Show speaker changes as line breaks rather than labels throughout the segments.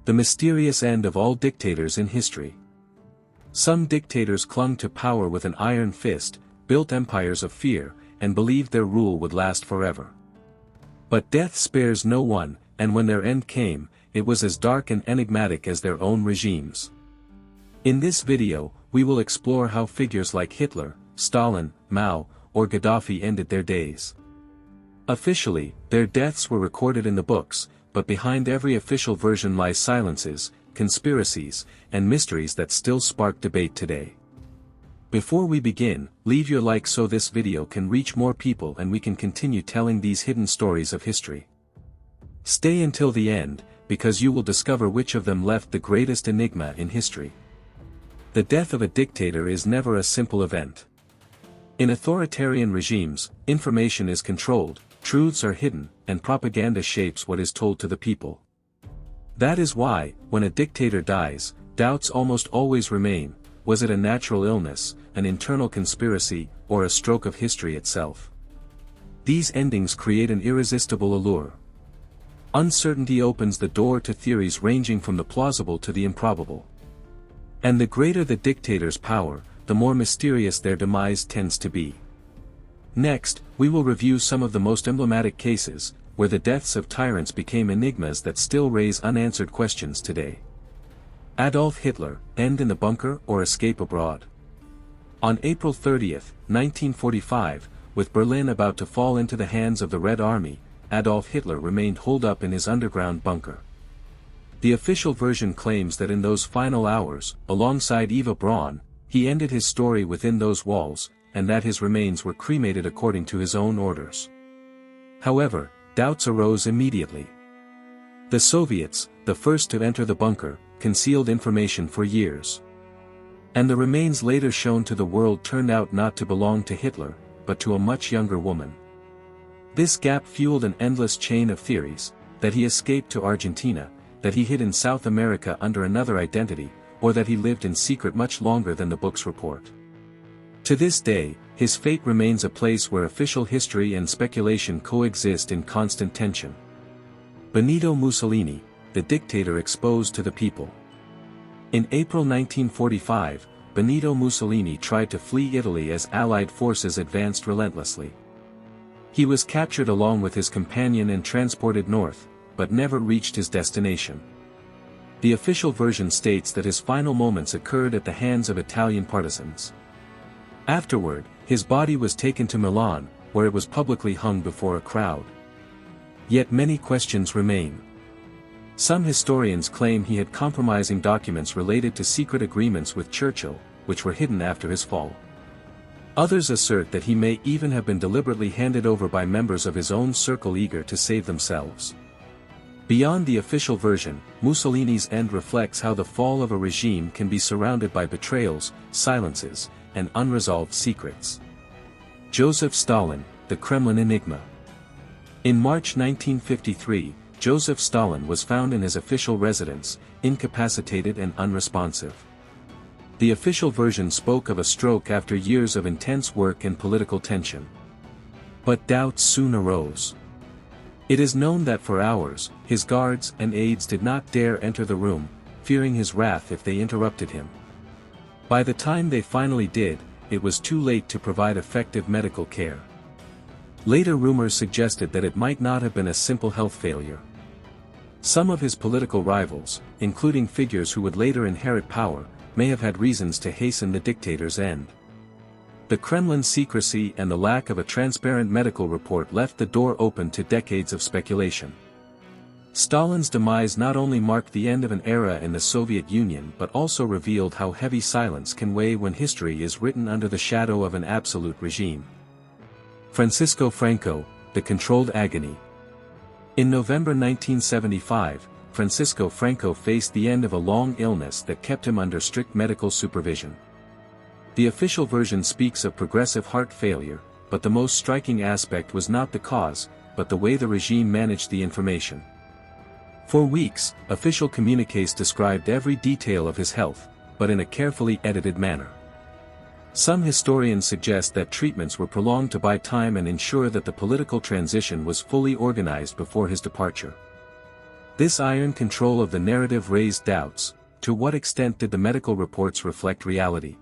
The mysterious end of all dictators in history. Some dictators clung to power with an iron fist, built empires of fear, and believed their rule would last forever. But death spares no one, and when their end came, it was as dark and enigmatic as their own regimes. In this video, we will explore how figures like Hitler, Stalin, Mao, or Gaddafi ended their days. Officially, their deaths were recorded in the books, but behind every official version lie silences, conspiracies, and mysteries that still spark debate today. Before we begin, leave your like so this video can reach more people and we can continue telling these hidden stories of history. Stay until the end, because you will discover which of them left the greatest enigma in history. The death of a dictator is never a simple event. In authoritarian regimes, information is controlled, truths are hidden, and propaganda shapes what is told to the people. That is why, when a dictator dies, doubts almost always remain: was it a natural illness, an internal conspiracy, or a stroke of history itself? These endings create an irresistible allure. Uncertainty opens the door to theories ranging from the plausible to the improbable. And the greater the dictator's power, the more mysterious their demise tends to be. Next, we will review some of the most emblematic cases, where the deaths of tyrants became enigmas that still raise unanswered questions today. Adolf Hitler, end in the bunker or escape abroad? On April 30, 1945, with Berlin about to fall into the hands of the Red Army, Adolf Hitler remained holed up in his underground bunker. The official version claims that in those final hours, alongside Eva Braun, he ended his story within those walls, and that his remains were cremated according to his own orders. However, doubts arose immediately. The Soviets, the first to enter the bunker, concealed information for years. And the remains later shown to the world turned out not to belong to Hitler, but to a much younger woman. This gap fueled an endless chain of theories: that he escaped to Argentina, that he hid in South America under another identity, or that he lived in secret much longer than the books report. To this day, his fate remains a place where official history and speculation coexist in constant tension. Benito Mussolini, the dictator exposed to the people. In April 1945, Benito Mussolini tried to flee Italy as Allied forces advanced relentlessly. He was captured along with his companion and transported north, but never reached his destination. The official version states that his final moments occurred at the hands of Italian partisans. Afterward, his body was taken to Milan, where it was publicly hung before a crowd. Yet many questions remain. Some historians claim he had compromising documents related to secret agreements with Churchill, which were hidden after his fall. Others assert that he may even have been deliberately handed over by members of his own circle eager to save themselves. Beyond the official version, Mussolini's end reflects how the fall of a regime can be surrounded by betrayals, silences, and unresolved secrets. Joseph Stalin, the Kremlin enigma. In March 1953, Joseph Stalin was found in his official residence, incapacitated and unresponsive. The official version spoke of a stroke after years of intense work and political tension. But doubts soon arose. It is known that for hours, his guards and aides did not dare enter the room, fearing his wrath if they interrupted him. By the time they finally did, it was too late to provide effective medical care. Later rumors suggested that it might not have been a simple health failure. Some of his political rivals, including figures who would later inherit power, may have had reasons to hasten the dictator's end. The Kremlin's secrecy and the lack of a transparent medical report left the door open to decades of speculation. Stalin's demise not only marked the end of an era in the Soviet Union but also revealed how heavy silence can weigh when history is written under the shadow of an absolute regime. Francisco Franco, the controlled agony. In November 1975, Francisco Franco faced the end of a long illness that kept him under strict medical supervision. The official version speaks of progressive heart failure, but the most striking aspect was not the cause, but the way the regime managed the information. For weeks, official communiques described every detail of his health, but in a carefully edited manner. Some historians suggest that treatments were prolonged to buy time and ensure that the political transition was fully organized before his departure. This iron control of the narrative raised doubts: to what extent did the medical reports reflect reality?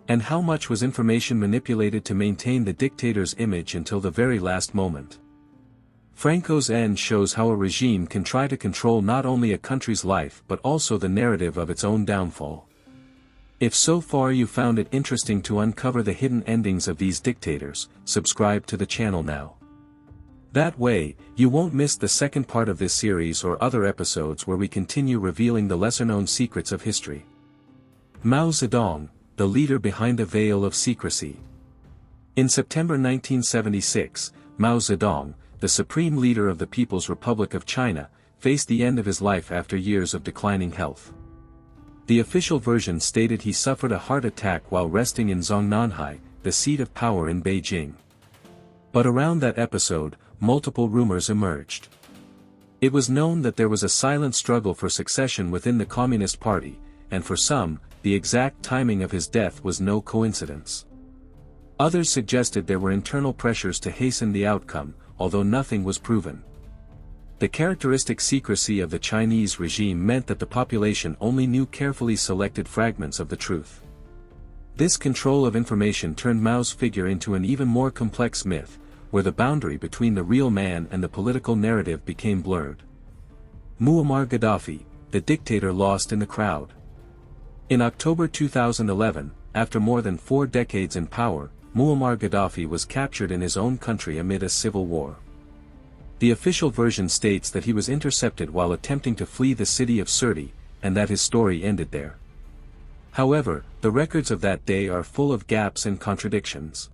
And how much was information manipulated to maintain the dictator's image until the very last moment? Franco's end shows how a regime can try to control not only a country's life but also the narrative of its own downfall. If so far you found it interesting to uncover the hidden endings of these dictators, subscribe to the channel now. That way, you won't miss the second part of this series or other episodes where we continue revealing the lesser-known secrets of history. Mao Zedong, the leader behind a veil of secrecy. In September 1976, Mao Zedong, the supreme leader of the People's Republic of China, faced the end of his life after years of declining health. The official version stated he suffered a heart attack while resting in Zhongnanhai, the seat of power in Beijing. But around that episode, multiple rumors emerged. It was known that there was a silent struggle for succession within the Communist Party, and for some, the exact timing of his death was no coincidence. Others suggested there were internal pressures to hasten the outcome, although nothing was proven. The characteristic secrecy of the Chinese regime meant that the population only knew carefully selected fragments of the truth. This control of information turned Mao's figure into an even more complex myth, where the boundary between the real man and the political narrative became blurred. Muammar Gaddafi, the dictator lost in the crowd. In October 2011, after more than 4 decades in power, Muammar Gaddafi was captured in his own country amid a civil war. The official version states that he was intercepted while attempting to flee the city of Sirte, and that his story ended there. However, the records of that day are full of gaps and contradictions.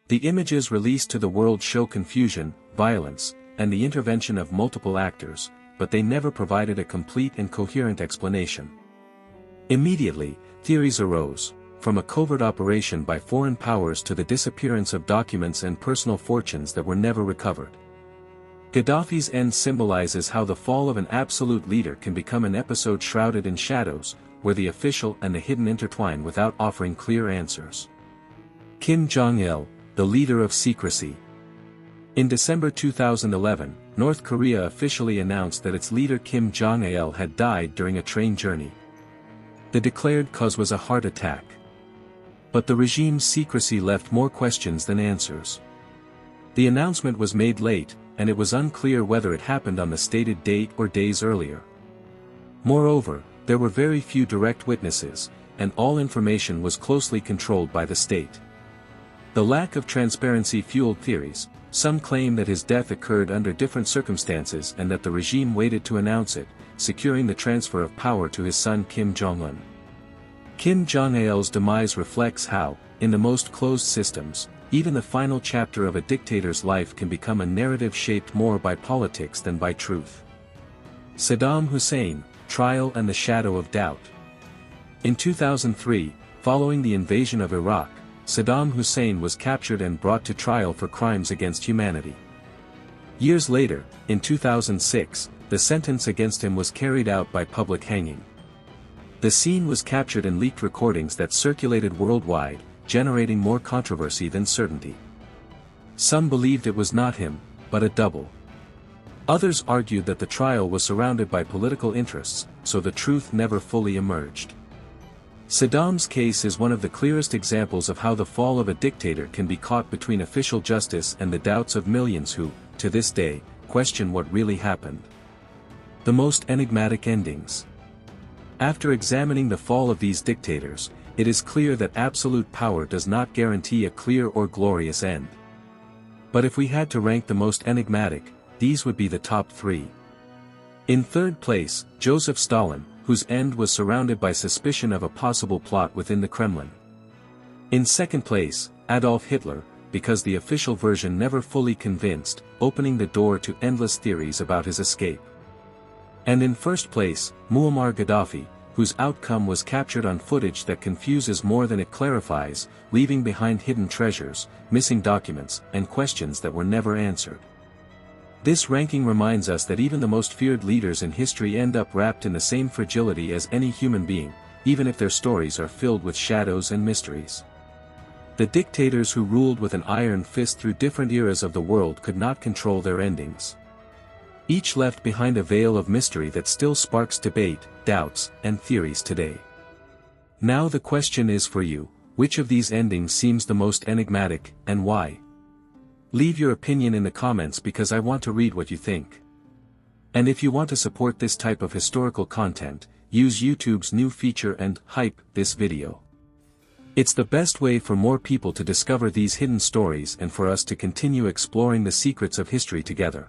The images released to the world show confusion, violence, and the intervention of multiple actors, but they never provided a complete and coherent explanation. Immediately, theories arose, from a covert operation by foreign powers to the disappearance of documents and personal fortunes that were never recovered. Gaddafi's end symbolizes how the fall of an absolute leader can become an episode shrouded in shadows, where the official and the hidden intertwine without offering clear answers. Kim Jong-il, the leader of secrecy. In December 2011, North Korea officially announced that its leader Kim Jong-il had died during a train journey. The declared cause was a heart attack. But the regime's secrecy left more questions than answers. The announcement was made late, and it was unclear whether it happened on the stated date or days earlier. Moreover, there were very few direct witnesses, and all information was closely controlled by the state. The lack of transparency fueled theories. Some claim that his death occurred under different circumstances and that the regime waited to announce it, securing the transfer of power to his son Kim Jong-un. Kim Jong-il's demise reflects how, in the most closed systems, even the final chapter of a dictator's life can become a narrative shaped more by politics than by truth. Saddam Hussein, trial and the shadow of doubt. In 2003, following the invasion of Iraq, Saddam Hussein was captured and brought to trial for crimes against humanity. Years later, in 2006, the sentence against him was carried out by public hanging. The scene was captured in leaked recordings that circulated worldwide, generating more controversy than certainty. Some believed it was not him, but a double. Others argued that the trial was surrounded by political interests, so the truth never fully emerged. Saddam's case is one of the clearest examples of how the fall of a dictator can be caught between official justice and the doubts of millions who, to this day, question what really happened. The most enigmatic endings. After examining the fall of these dictators, it is clear that absolute power does not guarantee a clear or glorious end. But if we had to rank the most enigmatic, these would be the top 3. In third place, Joseph Stalin, whose end was surrounded by suspicion of a possible plot within the Kremlin. In second place, Adolf Hitler, because the official version never fully convinced, opening the door to endless theories about his escape. And in first place, Muammar Gaddafi, whose outcome was captured on footage that confuses more than it clarifies, leaving behind hidden treasures, missing documents, and questions that were never answered. This ranking reminds us that even the most feared leaders in history end up wrapped in the same fragility as any human being, even if their stories are filled with shadows and mysteries. The dictators who ruled with an iron fist through different eras of the world could not control their endings. Each left behind a veil of mystery that still sparks debate, doubts, and theories today. Now the question is for you, which of these endings seems the most enigmatic, and why? Leave your opinion in the comments because I want to read what you think. And if you want to support this type of historical content, use YouTube's new feature and hype this video. It's the best way for more people to discover these hidden stories and for us to continue exploring the secrets of history together.